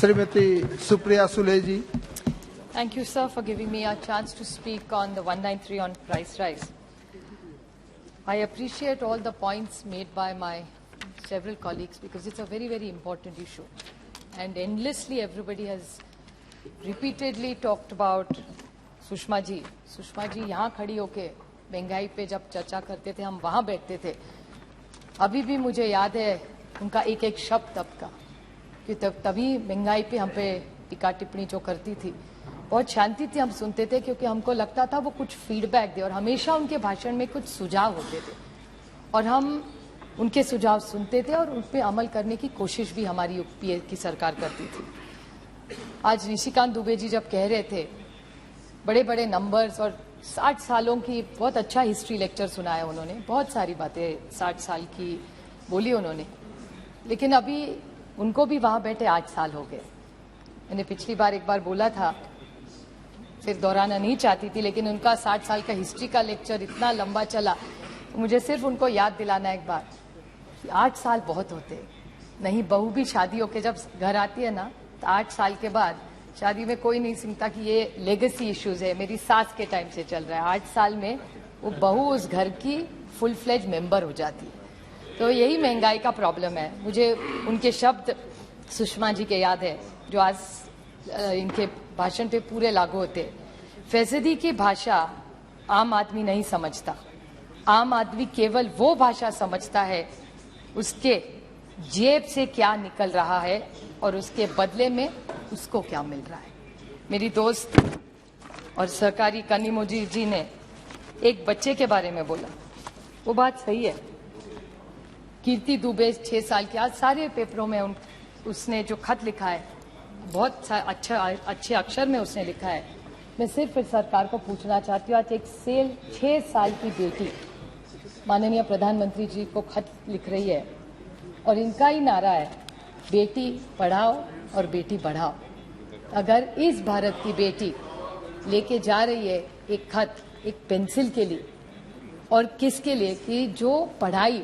Srimati Supriya Sule ji. Thank you, sir, for giving me a chance to speak on the 193 on price rise. I appreciate all the points made by my several colleagues because it's a very, very important issue. And endlessly everybody has repeatedly talked about Sushma ji यहाँ खड़ी होके महंगाई पे जब चर्चा करते थे हम वहाँ बैठते थे। अभी भी मुझे याद है उनका एक एक शब्द तब का कि तभी महंगाई पे हम पे टीका टिप्पणी जो करती थी बहुत शांति थी, हम सुनते थे क्योंकि हमको लगता था वो कुछ फीडबैक दे और हमेशा उनके भाषण में कुछ सुझाव होते थे और हम उनके सुझाव सुनते थे और उन पर अमल करने की कोशिश भी हमारी यूपीए की सरकार करती थी। आज निशिकांत दुबे जी जब कह रहे थे बड़े बड़े नंबर्स और 60 सालों की बहुत अच्छा हिस्ट्री लेक्चर सुनाया उन्होंने, बहुत सारी बातें 60 साल की बोली उन्होंने, लेकिन अभी उनको भी वहां बैठे 8 साल हो गए। मैंने पिछली बार एक बार बोला था, फिर दोहराना नहीं चाहती थी, लेकिन उनका 60 साल का हिस्ट्री का लेक्चर इतना लंबा चला तो मुझे सिर्फ उनको याद दिलाना एक बार कि 8 साल बहुत होते नहीं। बहू भी शादी होके जब घर आती है ना तो 8 साल के बाद शादी में कोई नहीं समझता कि ये लेगेसी इश्यूज है, मेरी सास के टाइम से चल रहा है। 8 साल में वो बहू उस घर की फुल फ्लेज मेंबर हो जाती है। तो यही महंगाई का प्रॉब्लम है। मुझे उनके शब्द सुषमा जी के याद है जो आज इनके भाषण पे पूरे लागू होते। फैसदी की भाषा आम आदमी नहीं समझता, आम आदमी केवल वो भाषा समझता है उसके जेब से क्या निकल रहा है और उसके बदले में उसको क्या मिल रहा है। मेरी दोस्त और सहकारी कनिमोजी जी ने एक बच्चे के बारे में बोला, वो बात सही है। कीर्ति दुबे 6 साल की, आज सारे पेपरों में उसने जो खत लिखा है बहुत अच्छे अक्षर में उसने लिखा है। मैं सिर्फ इस सरकार को पूछना चाहती हूँ, आज एक 6 साल की बेटी माननीय प्रधानमंत्री जी को खत लिख रही है और इनका ही नारा है बेटी पढ़ाओ और बेटी बढ़ाओ। अगर इस भारत की बेटी लेके जा रही है एक खत एक पेंसिल के लिए और किसके लिए कि जो पढ़ाई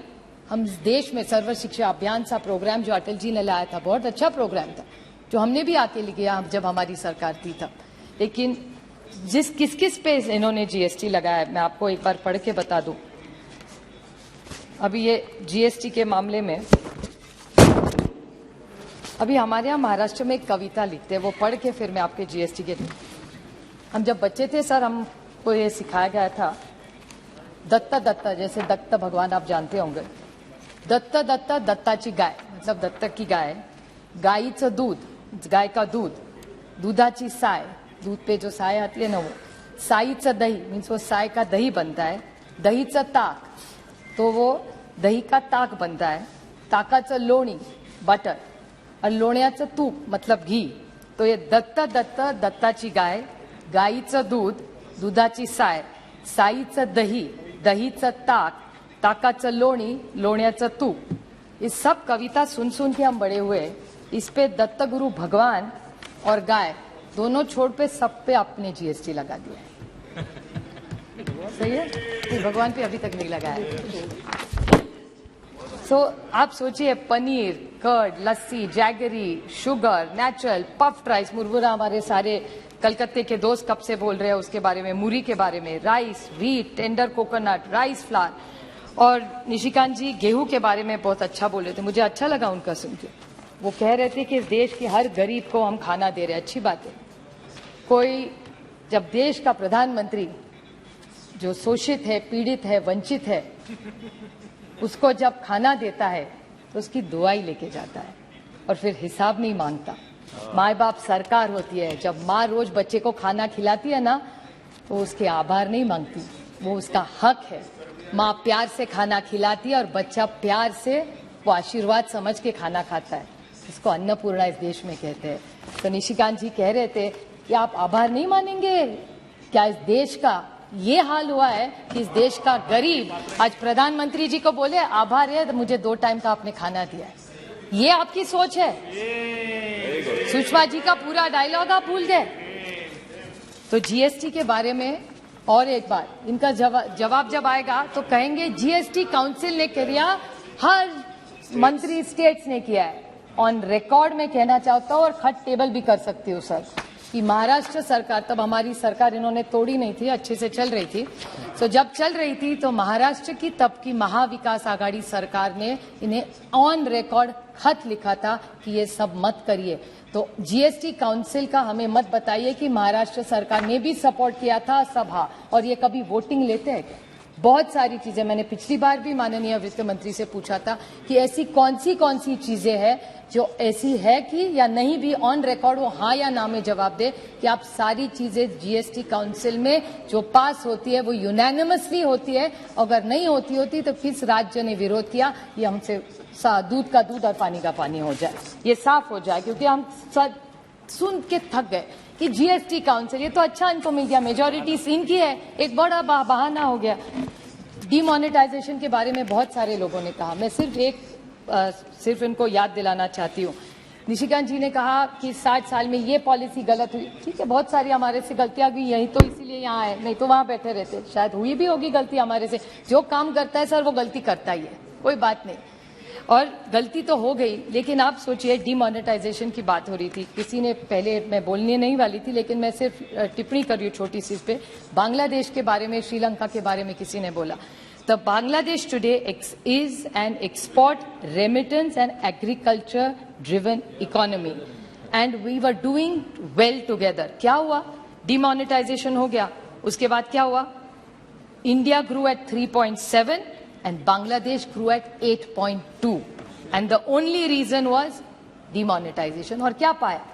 हम देश में सर्व शिक्षा अभियान सा प्रोग्राम जो अटल जी ने लाया था, बहुत अच्छा प्रोग्राम था जो हमने भी आके लिया जब हमारी सरकार थी तब, लेकिन किस पे इन्होंने जीएसटी लगाया मैं आपको एक बार पढ़ के बता दूं। अभी ये जीएसटी के मामले में अभी हमारे यहाँ महाराष्ट्र में एक कविता लिखते हैं, वो पढ़ के फिर मैं आपके जीएसटी के हम जब बच्चे थे सर हमको ये सिखाया गया था दत्ता दत्ता, जैसे दत्त भगवान आप जानते होंगे, दत्ता दत्ता दत्ताची गाय मतलब दत्तक की गाय, गाईचं दूध गाय का दूध, दूधाची साय दूध पे जो साय आती है ना वो, साईचं दही मीन्स वो साय का दही बनता है, दहीचं ताक तो वो दही का ताक बनता है, ताकाचं लोणी बटर और लोण्याचं तूप मतलब घी। तो ये दत्ता दत्ता दत्ताची गाय, गाईचं दूध, दुधाची साय, साईचं दही, दहीचं ताक, ताकाचं लोणी, लोण्याचं तूप, ये सब कविता सुन सुन के हम बड़े हुए। इस पे दत्त गुरु भगवान और गाय दोनों छोड़ पे सब पे आपने जीएसटी लगा दिया है। सही है? नहीं, भगवान पे अभी तक नहीं लगाया है। आप सोचिए paneer, curd, lassi, jaggery, sugar, natural, puffed rice, मुरमुरा हमारे सारे कलकत्ते के दोस्त कब से बोल रहे हैं उसके बारे में, मूरी के बारे में, rice, wheat, tender coconut, rice flour, और निशिकांत जी गेहूं के बारे में बहुत अच्छा बोल रहे थे, मुझे अच्छा लगा उनका सुन के। वो कह रहे थे कि इस देश के हर गरीब को हम खाना दे रहे हैं, अच्छी बात है। कोई जब देश का प्रधानमंत्री जो शोषित है, पीड़ित है, वंचित है, उसको जब खाना देता है तो उसकी दुआई लेके जाता है और फिर हिसाब नहीं मांगता। माँ बाप सरकार होती है, जब माँ रोज बच्चे को खाना खिलाती है ना तो उसके आभार नहीं मांगती, वो उसका हक है। माँ प्यार से खाना खिलाती है और बच्चा प्यार से वो आशीर्वाद समझ के खाना खाता है, इसको अन्नपूर्णा इस देश में कहते हैं। तो निशिकांत जी कह रहे थे कि आप आभार नहीं मानेंगे क्या? इस देश का ये हाल हुआ है कि इस देश का गरीब आज प्रधानमंत्री जी को बोले आभार है मुझे 2 टाइम का आपने खाना दिया है। ये आपकी सोच है? सुषमा जी का पूरा डायलॉग आप भूल गए। तो जीएसटी के बारे में और एक बार इनका जवाब जब आएगा तो कहेंगे जीएसटी काउंसिल ने किया, हर मंत्री स्टेट्स ने किया है। ऑन रिकॉर्ड में कहना चाहता हूं और खट टेबल भी कर सकती हूं सर कि महाराष्ट्र सरकार, तब हमारी सरकार इन्होंने तोड़ी नहीं थी, अच्छे से चल रही थी। सो जब चल रही थी तो महाराष्ट्र की तब की महाविकास आघाड़ी सरकार ने इन्हें ऑन रिकॉर्ड खत लिखा था कि ये सब मत करिए। तो जीएसटी काउंसिल का हमें मत बताइए कि महाराष्ट्र सरकार ने भी सपोर्ट किया था सभा, और ये कभी वोटिंग लेते हैं क्या? बहुत सारी चीजें मैंने पिछली बार भी माननीय वित्त मंत्री से पूछा था कि ऐसी कौन सी चीजें हैं जो ऐसी है कि या नहीं भी ऑन रिकॉर्ड वो हाँ या ना में जवाब दे कि आप सारी चीजें जीएसटी काउंसिल में जो पास होती है वो यूनानिमसली होती है, अगर नहीं होती तो किस राज्य ने विरोध किया, ये हमसे दूध का दूध और पानी का पानी हो जाए, ये साफ हो जाए, क्योंकि हम सुन के थक गए कि जीएसटी काउंसिल, ये तो अच्छा इनको मिल गया, मेजोरिटी सीन की है, एक बड़ा बहाना हो गया। डीमोनेटाइजेशन के बारे में बहुत सारे लोगों ने कहा, मैं सिर्फ इनको याद दिलाना चाहती हूँ। निशिकांत जी ने कहा कि 60 साल में ये पॉलिसी गलत हुई, ठीक है, बहुत सारी हमारे से गलतियां हुई, यही तो इसीलिए यहाँ है, नहीं तो वहां बैठे रहते, शायद हुई भी होगी गलती हमारे से, जो काम करता है सर वो गलती करता ही है, कोई बात नहीं, और गलती तो हो गई। लेकिन आप सोचिए, डीमोनेटाइजेशन की बात हो रही थी, किसी ने, पहले मैं बोलने नहीं वाली थी लेकिन मैं सिर्फ टिप्पणी कर रही हूँ छोटी सी इस पे, बांग्लादेश के बारे में, श्रीलंका के बारे में किसी ने बोला, तो Bangladesh today is an export, remittance and agriculture driven economy and we were doing well together. क्या हुआ? डीमोनेटाइजेशन हो गया, उसके बाद क्या हुआ? India grew at 3.7 and Bangladesh grew at 8.2 and the only reason was demonetization। और क्या पाया?